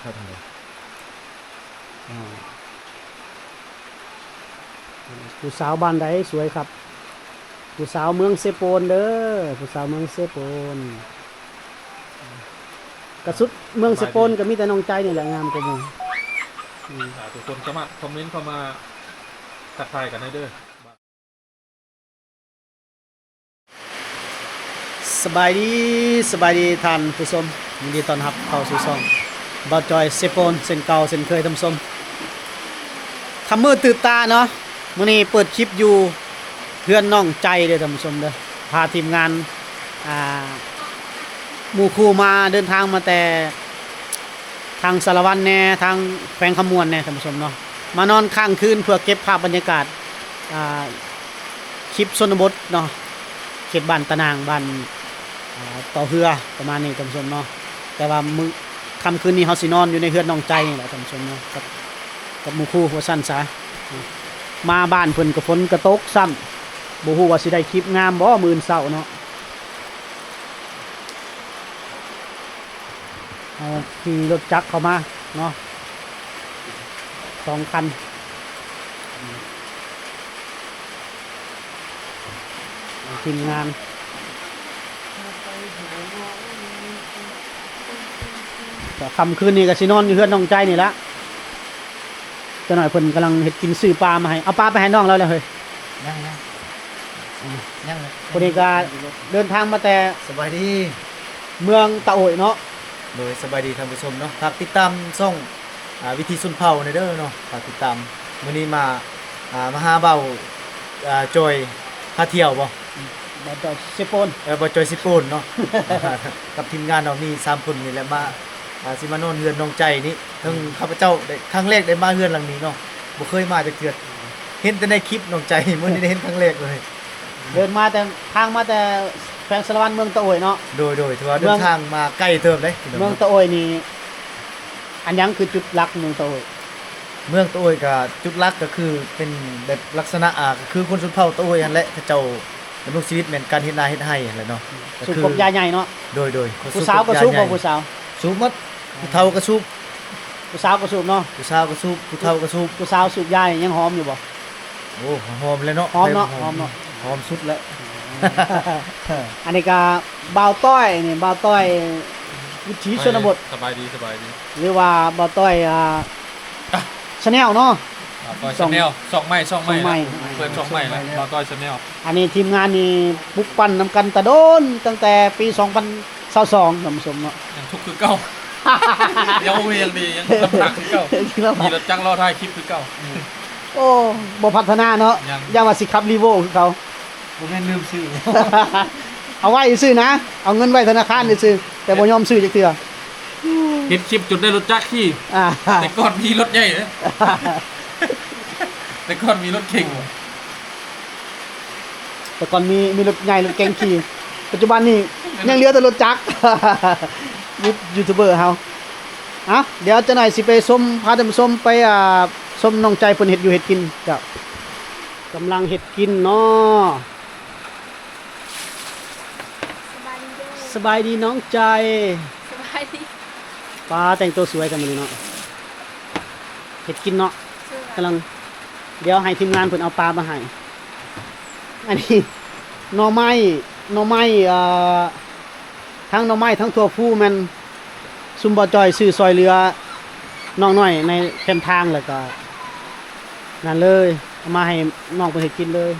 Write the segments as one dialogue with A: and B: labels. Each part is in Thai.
A: ครับ
B: ผู้สาวบ้านใดสวยครับผู้สาวเมืองเซโปนเด้อผู้สาวเมืองเซโปนกระสุดเมืองเซโปนก็มีแต่น้องใจนี่แหละงามกว่าหมู่
A: ทุกคนสามารถคอมเมนต์เข้ามาทักทายกันได้เด้อ
B: สบายดีสบายดีท่านผู้ชมยินดีต้อนรับเข้าสู่ช่องบ่าวจอยเซโปนเส้นเก่าเส้นเคยท่านผู้ชมทำมือตื่นตาเนาะมื้อนี้เปิดคลิปอยู่เพื่อนน้องใจเด้อท่านผู้ชมเด้อพาทีมงานหมู่คู่มาเดินทางมาแต่ทางสารวัตรแน่ทางแขวงขมวนแน่ท่านผู้ชมเนาะมานอนค้างคืนเพื่อเก็บภาพบรรยากาศคลิปชนบทเนาะเขตบ้านตะนางบ้านต่อเฮือประมาณนี้ท่านผู้ชมเนาะแต่ว่ามื้อค่ำคืนนี้เฮาสินอนอยู่ในเฮือนน้องใจนี่แหละท่านผู้ชมเนาะกับหมู่คู่ว่าซั่นซะมาบ้านเพิ่นก็ฝนก็ตกซ้ำบ่ฮู้ว่าสิได้คลิปงามบ่มื้อเช้าเนาะขี่รถจักรเข้ามาเนาะ2 คันทีมงานแต่ค่ำคืนนี้ก็สินอนอยู่เฮือนน้องใจนี่ละจะหน่อยเพิ่นกำลังเฮ็ดกินซื้อปลามาให้เอาปลาไปให้น้องแล้วเลยเฮ้ย
C: ยังเลย
B: คนนี้ก็เดินทางมาแต่
C: สบายดี
B: เมืองตะโอยเนาะ
C: โดยสบายดีท่านผู้ชมเนาะฝากติดตามช่องวิธีสุนเผาในเด้อเนาะฝากติดตามมื้อนี้มาหาเบาจอยพาเที่ยวบ่
B: บ่จอยสิโปน
C: บ่จอยสิโปนเนาะ กับทีมงานเรามี3คนนี่แหละมาสิมานอนเฮือนน้องใจนี่ทั้งข้าพเจ้าได้ครั้งแรกได้มาเฮือนหลังนี้เนาะบ่เคยมาจักเทื่อเห็นแต่ในคลิปน้องใจมื้อนี้ได้เห็นครั้งแรกเลย
B: เดินมาแต่ทางมาแต่แขวงสารวัตรเมืองตะโอยเนาะ
C: โดยถือว่าเดินทางมาใกล้เติบเลย
B: เมืองตะโอยนี่อันยังคือจุดหลักเมืองตะโอย
C: เมืองตะโอยก็จุดหลักก็คือเป็นแบบลักษณะคือคนสุนเผ่าตะโอยนั่นแหละเขาเจ้าดำรงชีวิตเหมือนการเฮ็ดนาเฮ็ดไร่นั่นแหละเนาะ
B: สูบกบยาใหญ่เนาะ
C: โดย
B: ผู้สาวก็สูบบ่ผู้สาว
C: สูบหมดผู้เฒ่าก็สูบ
B: ผู้สาวก็สูบเนาะ
C: ผู้สาวก็สูบผู้เฒ่าก็สูบ
B: ผู้สาวสูบยายังหอมอยู่บ่
C: โอ้หอมเลยเนาะ
B: หอมเนาะหอมเนาะ
C: หอมสุดแล้ว
B: อันนี้ก็บ่าวต้อยนี่บ่าวต้อยวิถีชนบท
A: สบายดี
B: หรือว่าบ่าวต้อยชาแนลเนาะ
A: บ่าวต้อยชาแนลช่องใหม่เปิดช่องใหม่แล้วบ่าวต้อยชาแนล
B: อันนี้ทีมงานนี่ปลุกปั้นนำกันตะโดนตั้งแต่ปี2022ท่านผู้ชมเนาะ
A: ยังทุกคือเก่ายังดียังลำบากคือเก่ามีรถจักรรอท้ายคลิปคือเก่า
B: โอ้บ่พัฒนาเนาะยังว่าสิขับรีโวคือเขา
C: บ่แม่นลืมซื้อ
B: เอาไว้ซื้อนะเอาเงินไว้ธนาคารซื้อแต่บ่ยอมซื้อจักเทื่อ
A: เห็นคลิปจุดได้รถจักรขี่แต่ก่อนมีรถใหญ่นะแต่ก่อนมีรถเก่ง
B: แต่ก่อนมีรถใหญ่รถเก๋งขี่ปัจจุบันนี้ยังเหลือแต่รถจักรยูทูบเบอร์เฮาเดี๋ยวจะหน่อยสิไปส้มพาท่านผู้ชมไปส้มน้องใจเพิ่นเฮ็ดอยู่เฮ็ดกินจ้ะกำลังเฮ็ดกินเนาะสบายดีน้องใจ
D: สบายดี
B: ป้าแต่งตัวสวยกันมื้อนี้เนาะเฮ็ดกินเนาะกำลังเดี๋ยวให้ทีมงานเพิ่นเอาปลามาให้อันนี้หน่อไม้ทั้งหน่อไม้ทั้งถั่วฟูแม่นซุมบ่จอยซื้อซอยเรือน้องน้อยในแคมทางแล้วก็นั่นเลยเอามาให้น้องเพิ่นเฮ็ดกินเลย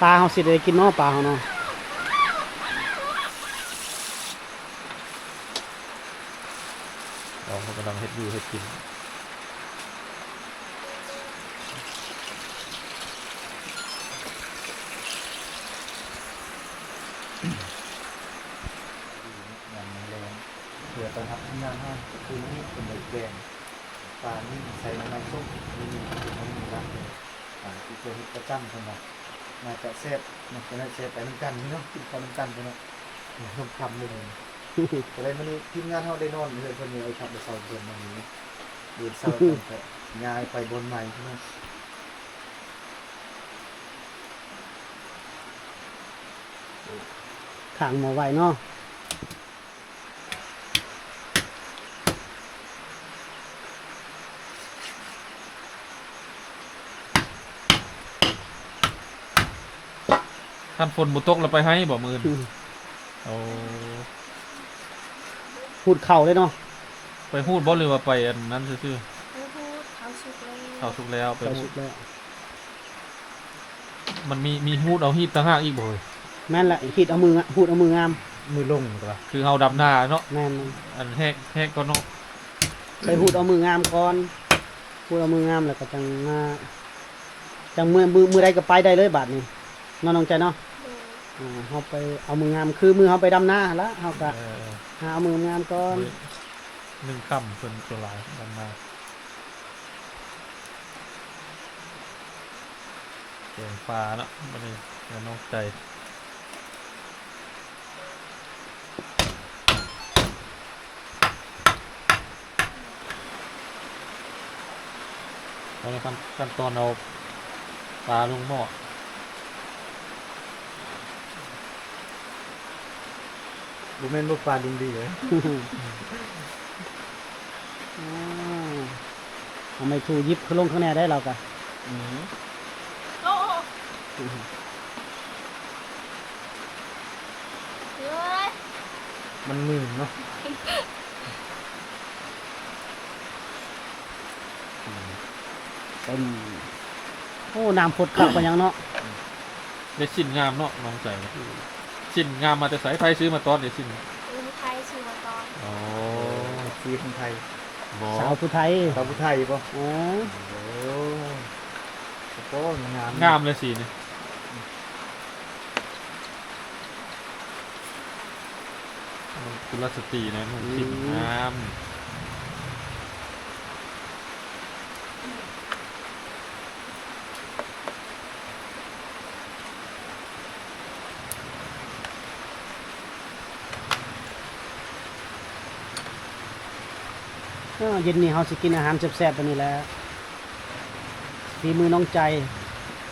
B: ปลาเฮาสิได้กินเนาะปลาเฮาเนาะ
A: เขากำลังเฮ็ดอยู่เฮ็ดกิน
C: เผื่อตอนทำงานให้คือนี่เป็นใบแกงปลานี่ใส่น้ำส้มนี่มีรักที่เคยเฮ็ดประจำคนละน่าจะแซ่บมันจะได้แซ่บไปน้ำกันนี่เนาะกินข้าวน้ำกันไปเนาะต้มคำเลยอะไรมันนี่ทีมงานเขาได้นอนเลยคนนี้เอาขับไปซอยเดินมานี้เดินเศร้าแต่ย้ายไปบนใหม่ใช่ไหม
B: ข้างหมอไว้เนาะ
A: ท่านฝนบ่ตกแล้วไปให้บ่มื้อนี้โอ้
B: พูดเข่าเลยเนาะ
A: ไปฮูดบ่หรือว่าไปอันนั้นซื่อ
D: ไม่พูดเขาสุกเลย
A: ๆเข้าสุกแล้วไป
B: ไป
A: ฮู
B: สุ
A: ด
B: ดแล้ว
A: มันมีฮูดเอาฮีดต่างหากอีกบ่เฮ้ย
B: แม่นแหละคิดเอามือพูดเอามืองาม
C: มือลงตัว
A: คือเฮาดำหน้าเนาะ
B: แม่น
A: อันแฮกก็เนาะ
B: ไปพูดเอามืองามก่อนพูดเอามืองามแล้วก็จังมาจังมือใดก็ไปได้เลยบาดนี้เนาะน้องใจเนาะ
D: โดย
B: เฮาไปเอามืองามคือมือเฮาไปดำหน้าละเฮาก็
A: เออ
B: หาเอามืองามก่อน
A: นึ่งค่ำเพิ่นตัวหลายดำหน้าแกงปลาเนาะบัดนี้แล้วน้องใจเอาละขั้นตอนเอาปลาลงหม้อ
C: บุแม่นบ่ปลาดินดีเลย
B: เอาไม่ถูยิบขึ้นลงข้างในได้เราก็
D: โอ้เฮ้ย
C: มันมือเนาะ
B: เป็นโอ้น้ำพดขับกันยังเนาะ
A: ได้ชิ้นงามเนาะน้องใจเนาะชิ้นงามมาแต่สายไฟซื้อมาตอนได้ชิ้น
D: อุ้ไทยชื่อมาตอน
A: อ๋อ
C: ซีคนไทย
A: บ่
B: สาวผู้ไทย
C: สาวผู้ไทยป่ะ
B: อ๋อ
C: โอ้โหงาม
A: งามเลยสินี่กุลสตรีนะนุ่งชิ้นงาม
B: เย็นนี้เฮาสิกินอาหารแซ่บๆแบบนี้แหละฝีมือน้องใจ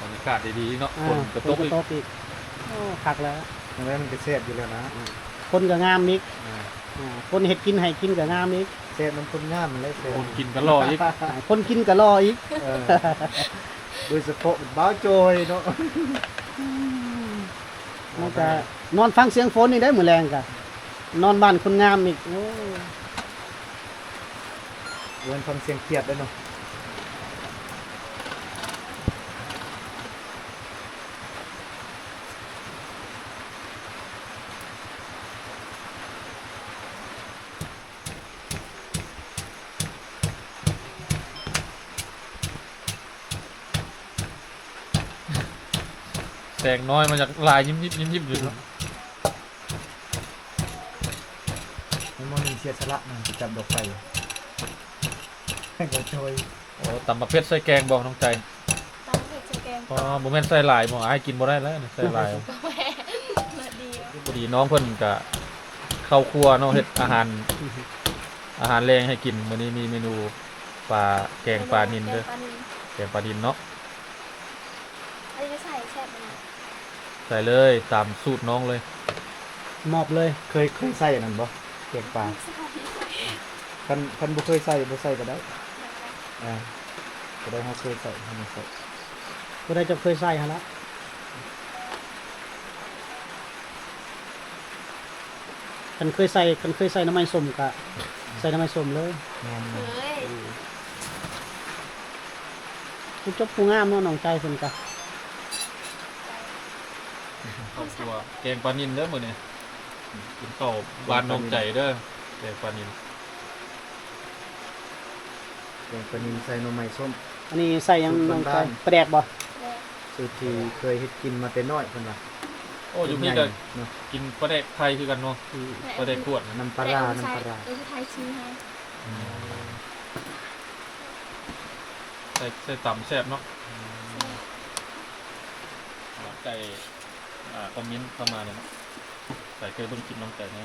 A: บรรยากาศดีๆเนาะ
B: อ่า
A: ฝนกระตก
B: ฝน
A: อีก
B: ตกอีกโอ้คักแล้ว
C: ตรงนั้นมันก็แซ่บอยู่แล้วนะ
B: คนก็งามอีก
A: อ่า
B: คนเฮ็ดกินให้กินก็งามอีก
C: แซ่บมันคนงามมันเลยแซ่บ
A: คนกินก็รออีก
B: คนกินก็รออีก
C: เออโดยเฉพาะบ้าวโจยเนาะ
B: มันก็นอนฟังเสียงฝนนี่ได้มื้อแรงก็นอนบ้านคนงามอีกโอ้
C: เว้นฟังเสียงเครียดด้วยเนาะ
A: แสงน้อยมาจากลายยิ้มยิบยิ้มยิบอยู่เนาะ
C: มันมองมีเสียสละมันจะจับดอกไฟแข่งกับโจย
A: โอ้ตำมะเพ็ดใส่แกงบอกน้องใจ
D: ตอนเผ็ดเจอแกง
A: อ๋อบ่แม่นใส่หลายบ่อ้ายกินบ่ได้แล้วนี่ใส่หลาย
D: ก็แม่มาดี
A: พอดีน้องเพิ่นก็เข้าครัวเนาะเฮ็ดอาหารแรงให้กินมื้อนี้มีเมนูปลาแกงปลานิลเด้อ
D: ปลานิล
A: แกงปลานิลเนาะ
D: อันนี้ก็ใส่แซ่บมัน
A: ใส่เลยตามสูตรน้องเลย
B: มอบเลย
C: เคยใส่อันนั่นบ่เกียงปลา
D: ใส่
C: คันบ่เคยใส่บ่ใส่ก็ได้อ่าก็ได้เฮาเคยใส่เฮาไม่ใส่
B: บ่ได้จะเคยใส่หั่นละคันเคยใส่น้ำมันส้มก็ใส่น้ำมันส้มเลย
C: แม่น
D: เฮ้ย
B: ผู้จบผู้งามเนาะน้องใจเพิ่นก็
A: เข้าครัวแกงปลานิลเด้อมื้อนี้กินข้าวบ้านน้องใจเด้อแกงปลานิล
C: แกงปลานิลใส่หน่อไม้ส้ม
B: อันนี้ใส่หยังน้องใจ
C: บ้าน
B: ปลาแดกบ่
D: แม่
C: สูตรที่เคยเฮ็ดกินมาแต่น้อยเพิ่นว่า
A: โอ้อยู่พี่ก็
C: เนาะ
A: กินปลาแดกไทยคือกันเนาะปลาแดกขวดนะ
C: น้ำปลาร้าน้ำปลาร้า
D: เออไทยชื่อให้
A: ใส่ตำแซ่บเนาะใจคอมเมนต์เข้ามาเลยเนาะใส่เคยเบิ่งคลิปน้องใจแน่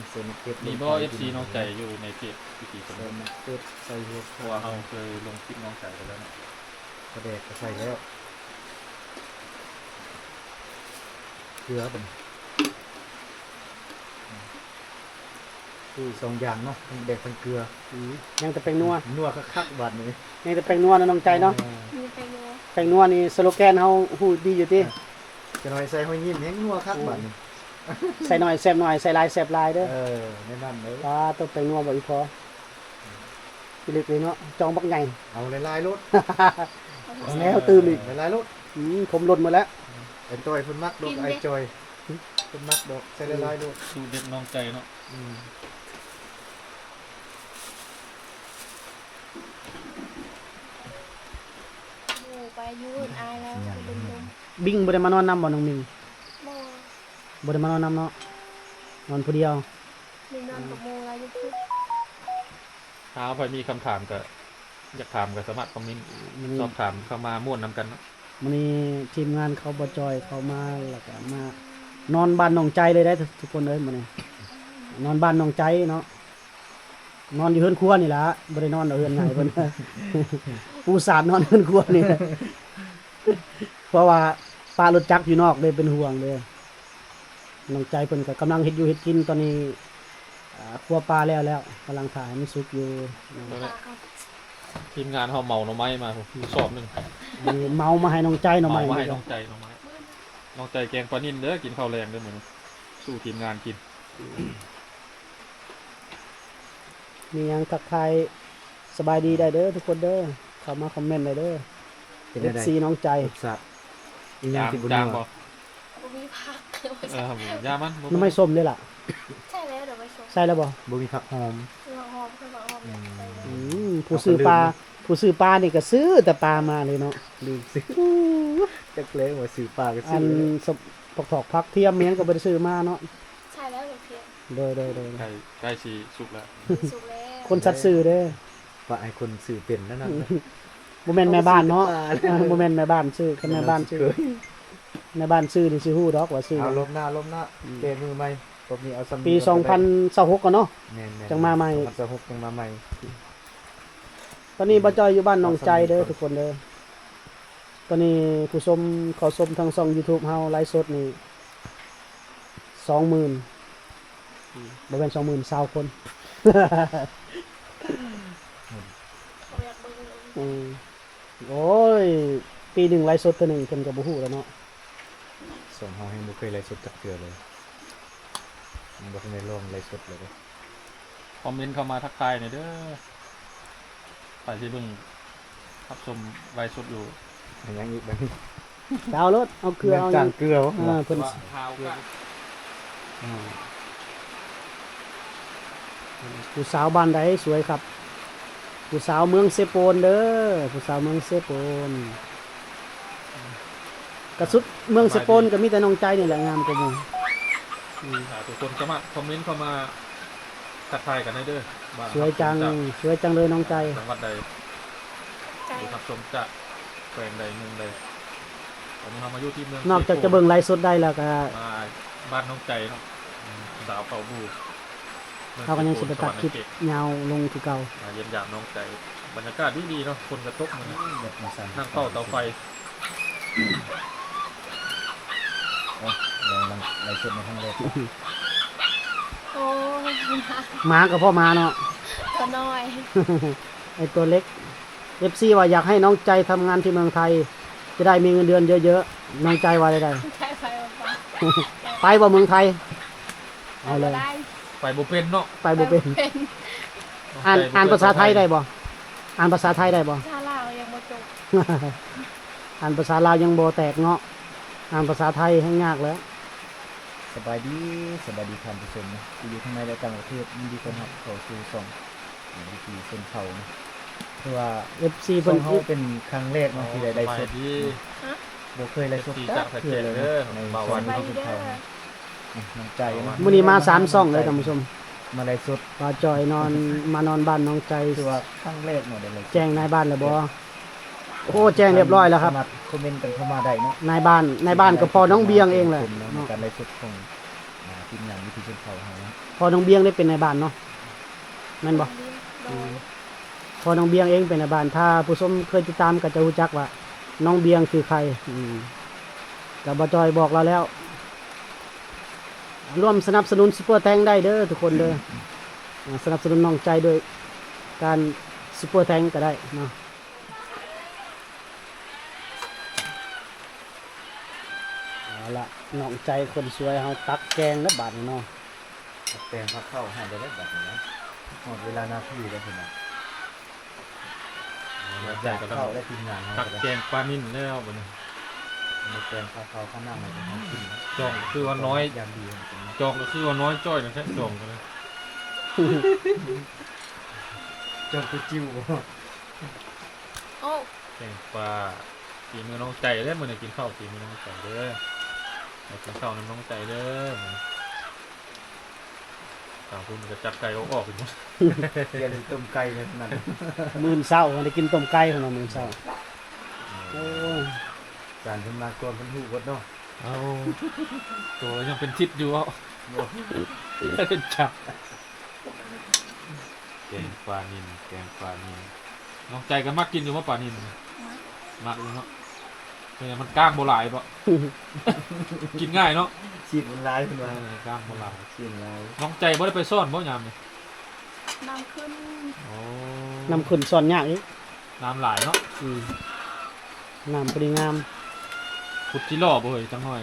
C: เส้นเก็บ
A: มีบ่ FC น้องใจอยู่ในเพจวิธีคน
C: เส้นเก็บใส่หัว
A: เพราะว่าเราเคยลงคลิปน้องใจไปแล้วเนาะ
C: กระแดกก็ใส่แล้ว ลือเป็นคือสองอย่างเนาะทั้งแดกทั้งเกลือ
B: ยังแต่แป้งนัว
C: นัวคักๆบาดนี้
B: ยังแต่แป้งนัวนะน้องใจเนาะ
D: มีไปโย
B: แป้งนัวนี่สโลแกนเฮาฮู้ดีอยู่ติ
C: จะหน่อยใส่ห้อยยิ้มแห้งนัวคักบาดนี้
B: ใส่หน่อยแซ่บหน่อยใส่หลายแซ่บหลายเด้อ
C: แน่นอนเลย
B: ปลาต้องแป้งนัวบ่อีพอสิเล็กเลยเนาะจองบักใหญ่
C: เอาหลายๆรถ
B: แล้วตื่มอีก
C: หลายๆรถ
B: ผมหล่นหมดแล้ว
C: ไอ้จอยเพิ่นมักดอกไอ้จอยเพิ่นมักดอกใส่หลายๆรถ
A: สูตรเด็ดน้องใจเนาะ
D: โอ้ไปยืนอายแล้วไปดึงดม
B: บิงบ่ได้มานอนนำบ่น้องมิง
D: โม
B: บ่ได้มานอนนำเนาะนอนผู้เดียว
D: มีนอนกับโมอะไรอยู่ทุก
A: ถ้าใครมีคำถามก็อยากถามก็สามารถคอมเมนต์สอบถามเข้ามาม่วนนำกันเนาะ
B: มื้อนี้ทีมงานเขาบ่จอยเขามาแล้วก็มานอนบ้านน้องใจเลยได้ทุกคนเอ้ยมื้อนี้นอนบ้านน้องใจเนาะนอนอยู่เฮือนครัวนี่ล่ะบ่ได้นอนเอาเฮือนไหนเพิ่น ปูสาดนอนเฮือนครัวนี่ เพราะว่าป้ารถจักรอยู่นอกเลยเป็นห่วงเลยน้องใจเพิ่นก็กำลังเฮ็ดอยู่เฮ็ดกินตอนนี้ครัวปลาแล้วกำลังถ่ายให้มันสุกอยู่
A: แล้วเนี่ยทีมงานเขาเมาหน่อไม้มาสอบหนึ่ง
B: มีเมามาให้น้องใจหน่อ
A: เมา
B: ไม้
A: มาให้น้องใจหน่อไม้น้องใจแกงปลานิ่นเด้อกินข้าวแรงเด้อเหมือนสู้ทีมงานกิน
B: มีหยังทักทายสบายดีได้เด้อทุกคนเด้อเข้ามาคอมเมนต์ได้เด้อ
C: เป็นได้
B: FC น้องใจ
C: สัตว์อีหยัง
A: จาง
C: ที่บ่
A: จา
C: นั
A: ง
C: ว
A: บ่
D: บ่มีพัก
A: ยามัน
B: น้ำไม่ส้มเลยล่ะ
D: ใช่แล้วเดี๋ยวไปชม
B: ใส่แล้วบ่
C: บ่มีผักหอม
D: เราหอมคือว่าหอมเนี่ยไปเลย
B: ผู้ซื้อปลาผู้ซื้อปลานี่ก็ซื้อแต่ปลามาเลยเนาะ
C: ลืมซื้อจักเลยว่าซื้อปลาก็
B: อั
C: ซื้
B: น
C: อ
B: สปอกถอกพักเทียมเมียงก็บ่ได้ซื้อมาเนาะ
D: ใช่แล้วเดี๋ยวเพียง
B: โดย
A: ใกล้ใกล้สีสุกแล้ว
D: สุกแล้ว
B: คนสัตว์ซื้อเด้อ
C: ว่าไอ้คนซื้อเป็นนั่นน่ะ
B: บ่แม่นแม่บ้านเนาะ
C: เอาซื้อปลา
B: บ่แม่นแม่บ้านซื้อคันแม่บ้านซื้อแม่บ้านซื้อนี่สิฮู้ดอกว่าซื้อ
C: เอาลบหน้าเปลี่ยนมือใหม่รอบนี้เอาซ้ำ
B: ปี2026กันเนาะ
C: แม่นๆ
B: จังมาใหม่
C: 2026จังมาใหม่
B: ตอนนี้บ่จอยอยู่บ้านหนองใจเด้อทุกคนเด้อตอนนี้ผู้ชมเขาชมทางช่อง YouTube เฮาไลฟ์สดนี่ 20,000บ่แม่น20,000 20คน
D: เขาอยากเบิ่งเลย
B: อืมโอ้ย ปีหนึ่งไลฟ์สดเทื่อหนึงเพิ่นก็บ่ฮู้แล้วเนาะ
C: ส่งเฮาให้บ่เคยไลฟ์สดจักเทื่อเลยมันบ่ทันได้ลองไลฟ์สดเลยเด้อ
A: คอมเมนต์เข้ามาทักทายหน่อยเด้อไปที่เบิ่งรับชมไลฟ์สดอยู่
C: อันยังอีกบัดนี้
B: ดาวรถเอาเกลือเอาห
C: จา
B: ยัง
C: งเกลือวะ
B: เพิ่น
A: ว่าข้าวกัน
B: ผู้สาวบ้านใดสวยครับ ผู้สาวเมืองเซโปนเด้อผู้สาวเมืองเซโปนกระสุดเมืองเซโปนก็มีแต่น้องใจนี่แหละงามกว่าหมู่
A: ทุกคนสามารถคอมเมนต์เข้ามาทักทายกันได้เด้อว่า
B: สวยจัง
A: จาก
B: สวยจังเลยน้องใจ
A: จังหวัดใด
D: ใจ
A: หรือรับชมจากแขวงใดเมืองใดตอนนี้เรามาอยู่ที่เมือง
B: นอกจากจะเบิ่งไลฟ์สดได้แล้วก็
A: มาบ้านน้องใจเนาะสาวเป่าบู
B: เขาก็ยังสิไปตัดคลิปยาวลงคือเก่า
A: มาเยี่ยมยามน้องใจบรรยากาศดีๆเนาะคนกระตกมัน
C: แบบมาสั่น
A: นั่งเฝ้าเตาไฟ
C: ลองไลฟ์สดในครั้งแรก
D: โอ้ย
B: หมากับพ่อหมาเนาะ
D: ตัวน้อย
B: ไอตัวเล็ก FC ว่าอยากให้น้องใจทำงานที่เมืองไทย จะได้มีเงินเดือนเยอะๆ น้องใจว่าได้
D: ใช่ไป
B: ไปบ่เมืองไทย เอาเลย
D: ได้
A: ไปบุเป็นเนาะ
B: ไปบ่เป็น
D: เป็น
B: อ่านภาษาไทยได้บ่อ่านภาษาไทยได้บ่
D: ชาลาวยังบ่จบ
B: อ่านภาษาลาวยังบ่แตกเนาะอ่านภาษาไทยให้ยากแล้ว
C: สบายดีท่านผู้ชมนะที่อยู่ข้างในและต่างประเทศยินดีต้อนรับเข้าสู่ช่องวิธีชนเผ่านะคือว่า
B: FC
C: ช่
B: เพิ่
C: อน งเขาเป็นครั้งแรกเนาะที่ได้ไลฟ์สด
A: ที่
C: บ่เคยไลฟ์สด
A: ที่
C: จั
A: จาก ก
C: เทื่อเลย
A: เด้อ
C: ใน
A: บ่าว
C: ช่
A: วั
C: อง
A: น
D: ไป
C: เขาชน
D: เด้อ
C: เผ่านะน้ำใจนะ
B: มื้อนี้มา3ซ่องเลยท่านผู้ชม
C: มาไลฟ์สด
B: ว่าจอยมานอนบ้านน้องใจ
C: คือว่าครั้งแรกเนาะได้ไลฟ์สด
B: แจ้งนายบ้านแล้วบ่โอ้แจ้งเรียบร้อยแล้วครับ
C: สามารถคอมเมนต์กันเข้ามาได้เนาะ
B: นายบ้านก็พอน้องเบียงเองแหละ
C: ใน
B: เนาะ
C: การไลฟ์สดของทีมงานวิธีชนเผ่าเฮานะ
B: พอน้องเบียงได้เป็นนายบ้านเนาะแม่นบ่
D: โดย
B: พอน้องเบียงเองเป็นนายบ้านถ้าผู้ชมเคยติดตามก็จะรู้จักว่าน้องเบียงคือใครกับบจอยบอกเราแล้ว ร่วมสนับสนุนซุปเปอร์แทงได้เด้อทุกคนเด้อสนับสนุนน้องใจโดยการซุปเปอร์แทงก็ได้เนาะเอาละน้องใจคนสวยเฮาตักแกงแล้วบาดนี้เนาะ
C: แปลงเขาเข้าให้ได้แบบนี้นะหมดเวลาหน้าที่แล้วคุณนะ
A: น้องใจก็
C: เข้าได้ทีมงาน
A: ตักแกงปลานิ่นแล้วบัดนี้
C: มาแปลงเขาข้างหน้ามันจะทำกินนะ
A: จองคือว่าน้อย
C: อย่างดีจริง
A: จองก็คือว่าน้อยจ้อยนะแค่จองกันเลย
C: จนไปจิ้ว
D: โอ้
A: แกงปลาฝีมือน้องใจเด้อมื้อนี้กินข้าวฝีมือน้องใจเด้อมากินข้าวน้ำน้องใจเด้อตามคุณจะจัดไก่ออกอีกมั้ง
C: เรียนต้มไก่เลยนั่น
B: มื้อเช้าได้กินต้มไก่ของเรามื้อเช้าโอ้ย
C: การทำงานกวนเป็นหูวัดเนาะ
A: เอาตัวยังเป็นทิศอยู่อ่ะเป็นจับแกงปลานินแกงปลานินน้องใจก็มักกินอยู่ว่าปลานินมักอยู่เนาะแต่มันก้างโบหลายปะ กินง่ายเนาะ
C: ชีดมันร้ายขึ้นมา
A: ก้างโบหลาย
C: ชีดมันร้าย
A: น้องใจบ่ได้ไปซ่อนบ่ยามนี่
D: น้ำขึ้น
A: โอ้
B: น้ำขึ้นซ่อนยากอีก
A: น้ำหลายเนาะ
B: น้ำพอดีงาม
A: ขุดที่ล่อบ่เฮ้ยจังหน่อย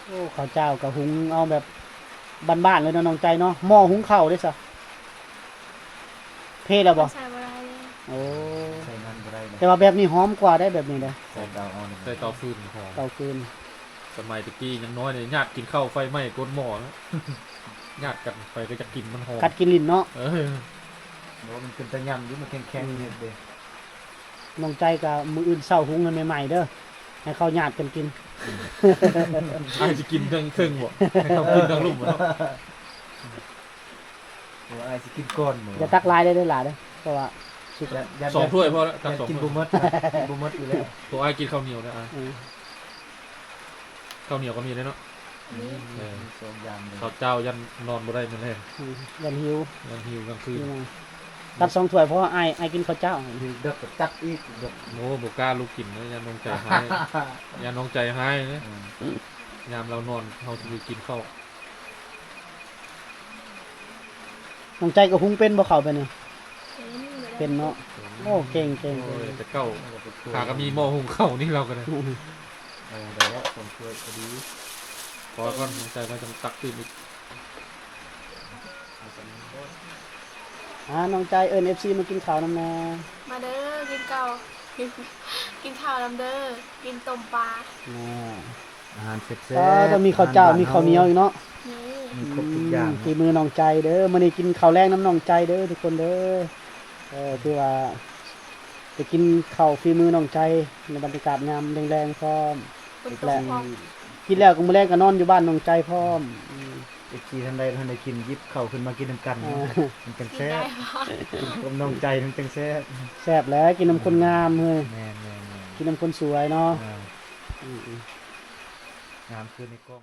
B: โอ้ข้าวเจ้ากับหุงเอาแบบบ้านๆเลยเนาะน้องใจเนาะหม้อหุงข้าวด้วยซะเพ่แล้วบ่
D: ใส่อะไรเลย
B: โอ้
C: ใส่นั่นก็ได้นะ
B: แต่ว่าแบบนี้หอมกว่าได้แบบนี้เลย
C: ใส่เตาเอาหนึ่ง
A: ใส่เตาฟืนหอม
B: เตาคืน
A: สมัยตะกี้ยังน้อยเนี่ยญาติกินข้าวไฟไหม้ก้นหม้อนะ ญาติกันไปก็จะกินมันหอม
B: กัดกินลิ้นเนาะ
A: เออ
C: เพราะมันเป็นตะยำอยู่มันแข็งๆเนี่ยเด้
B: น้องใจกับมืออื่นเช้าหุงกันใหม่ๆเด้อให้เขาญาติกันกิน
A: ไอ้จะกินทั้งครึ่งบ่ให้เขากินทั้งลุ่มบ่เนาะ
C: โอ้ไอ้สิกินก้อนหมู
B: อย่าตักลายได้หลายเด้อเพราะว่าสุก
A: สองถ้วยพอแล้วตักสอง
C: กิน
A: ถ้
C: บุ
A: วย
C: มดกินบุมดอยู่แล้ว
A: ตัวไอ้กินข้าวเหนียวนะไอ้
B: เออ
A: ข้าวเหนียวก็มีเลยเนาะ
C: มีสองอย่างเลย
A: ข้าวเจ้ายันนอนบ่ได้มันแรง
B: ยันหิว
A: ยันหิวกลางคืน
B: นี่ไงตัด2 ถ้วยเพราะว่าอ้ายกินข้าวเจ้า
C: คือเด็กก็ตักอีกเด็ก
A: โอ้บ่กล้าลุกกินนะยันน้องใจหายยันน้องใจหายนะยามเรานอนเฮาสิกินข้าว
B: น้องใจก็หุงเป็นบ่เข้าไปเนี่ย
D: เป็
B: เป็น นเนาะโอ้เก่งเก่ง
A: โอ้
B: เก่ง
A: ยแต่เก้าหาก็มีหม้อหุงข้าวนี่เราก็ได้
C: ได้แล้วผมช่วยพอดี
A: พอก่อนน้องใจก็จะตักตื่นอีก
B: น้องใจเอิ้น FC มากินข้าวน้ำแน่
D: มาเด้อกินเก่ากินข้าวลำเด้อกินต้มปลา
B: แน่
C: อาหารเสร็จ
B: ก็ต้องมีข้าวเจ้ามีข้าวเหนียวอีกเนาะ
D: นี่
C: มีครบทุกอย่าง
B: ฝีมือน้องใจเด้อมื้อนี้กินข้าวแรงน้ำน้องใจเด้อทุกคนเด้อคือว่าไปกินข้าวฝีมือน้องใจในบรรยากาศยามแรงๆพร้อม
D: คนตกพร้อม
B: กินแล้วก็มื้อแรกก็นอนอยู่บ้านน้องใจพร้อม
C: ไอ้ทีท่านใดท่านใดกินยิบเข้าขึ้นมากินน้ำกัน
B: อ่า
C: มันจัง
D: กิน
C: แซ่
D: ได้
C: บ
D: ปะ
C: กินกับน้องใจมันจังแซ่บ
B: แซ่บแล้วกินน้ำคนงามเฮ้ย
C: แม่แม่แม่
B: กินน้ำคนสวยเนาะ อืม
C: งามคือในกล้อง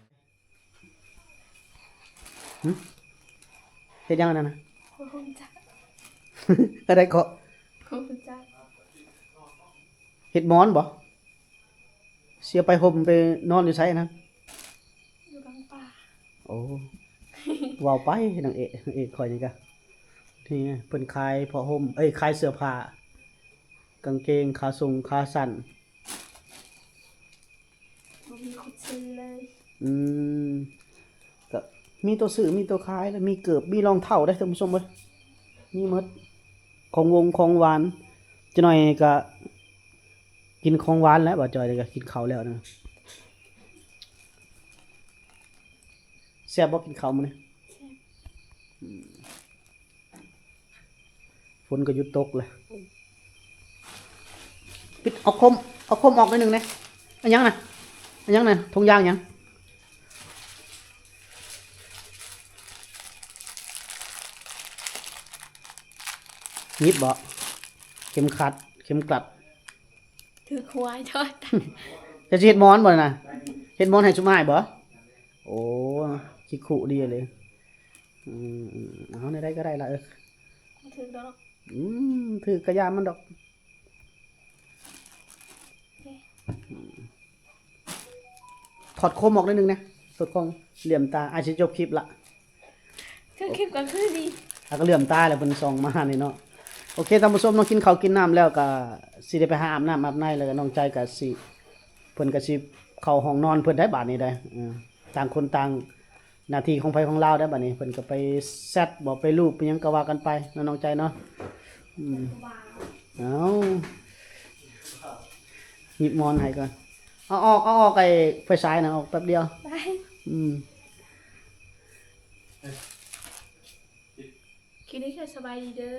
B: เฮ็ดยังอันนั้นนะ
D: คุณจัก
B: อะไรก็
D: คุณจัก
B: เฮ็ดหมอนบ่เสียไปห่มไปนอนอยู่ไสนะ
D: อยู่กลางป่า
B: โอ้ว้าวไปนางเอกข่อยนี่ก็นี่ไงเพิ่นขายผ้าห่มขายเสื้อผ้ากางเกงขาทรงขาสั้น
D: บ่มีคุดซื้อเลย
B: อืมก็มีตัวซื้อมีตัวขายแล้วมีเกือบมีรองเท้าได้ท่านผู้ชมเว้ยมีหมดของวงของหวานจะหน่อยก็กินของหวานแล้วบ่จอยเลยก็กินข้าวแล้วนะแซ่บบ่กินข้าวมื้อนี้ฝนก็หยุดตกเลยปิดเอาคมออกหน่อยหนึงนะอันยังน่ะทงยางหยังนิดบ่เข็มขัด เข็มกลัด
D: ถือควายทอด
B: จะสิเฮ็ดหมอนบ่น่ะเฮ็ดหมอนให้สุมายบ่โอ้คิกคุดีเลยเอาได้ก็ได้ละ
D: ถือดอก
B: ถือกระยามันดอก ถอดโคมออกนิดนึงนะถอดโคมเหลี่ยมตาอาจสิจบคลิปละ
D: เครื่องคลิปก็คือดี
B: แล้วก็เหลื่อมตาแล้วเพิ่นส่องมานี่เนาะโอเคท่านผู้ชมน้องกินข้าวกินน้ำแล้วก็สิได้ไปหาอาบน้ำอาบในแล้วก็น้องใจก็สิเพิ่นก็สิเข้าห้องนอนเพิ่นได้บาดนี้ได้ต่างคนต่างหน้าที่ของไผของเราได้บัดนี้เพิ่นก็ไปแซดบ่ไปรูปไปหยังก็ว่ากันไปเนาะน้องใจเนาะเอาหยิบหมอนให้ก่อนเอาออกไอ้ไฟฉายน่ะออกแป๊บเดียว
D: ไป
B: อืม
D: คลิปนี้แค่สบายดีเด้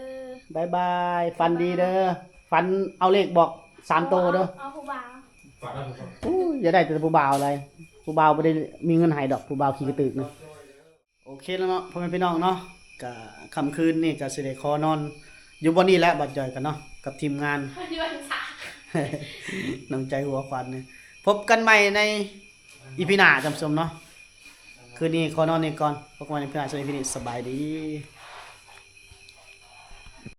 D: อบ
B: ายบายฟันดีเด้อฟันเอาเลขบอก3โตวเด้อ
D: เอาผู้บ่าว
A: ฝากได้ผม
B: อู้ยอย่าได้แต่ผู้บ่าวอะไรผู้บ่าวบ่ได้มีเงินให้ดอกผู้บ่าวขี้กระตึกนะโอเคแล้วเนาะพ่อแม่พี่น้องเนาะก็ค่ำคืนนี่ก็สิได้ขอนอน อยู่บ่นี้แหละบัดจ่อยกันเนาะกับทีมงาน
D: ที่วันสา
B: น้องใจหัวควันนี่พบกันใหม่ในอีพีหน้าจำสมเนาะคืนนี้ขอนอนนี่ก่อนพบกันใหม่ในอีพีหน้าสวัสดีสบายดี